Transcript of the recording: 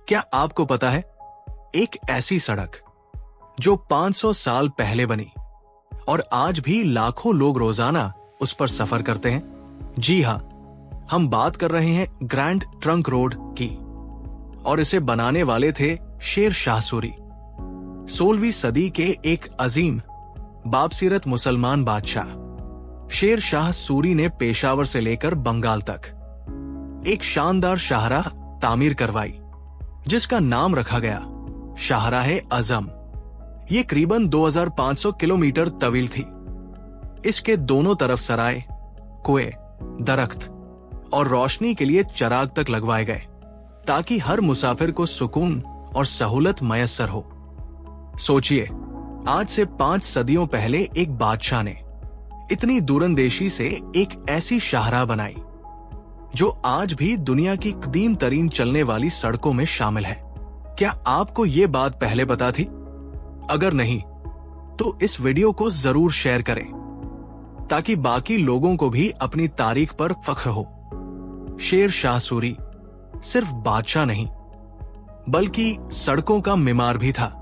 क्या आपको पता है, एक ऐसी सड़क जो 500 साल पहले बनी और आज भी लाखों लोग रोजाना उस पर सफर करते हैं। जी हाँ, हम बात कर रहे हैं ग्रैंड ट्रंक रोड की, और इसे बनाने वाले थे शेर शाह सूरी, 16वीं सदी के एक अजीम बाबसीरत मुसलमान बादशाह। शेर शाह सूरी ने पेशावर से लेकर बंगाल तक एक शानदार शाहराह तामीर करवाई, जिसका नाम रखा गया शाहराह-ए-आजम। ये करीबन 2500 किलोमीटर तवील थी। इसके दोनों तरफ सराय, कुएं, दरख्त और रोशनी के लिए चराग तक लगवाए गए, ताकि हर मुसाफिर को सुकून और सहूलत मयस्सर हो। सोचिए, आज से 5 सदियों पहले एक बादशाह ने इतनी दूरंदेशी से एक ऐसी शाहराह बनाई जो आज भी दुनिया की कदीम तरीन चलने वाली सड़कों में शामिल है। क्या आपको ये बात पहले पता थी? अगर नहीं, तो इस वीडियो को जरूर शेयर करें, ताकि बाकी लोगों को भी अपनी तारीख पर फख्र हो। शेर शाह सूरी सिर्फ बादशाह नहीं, बल्कि सड़कों का मिमार भी था।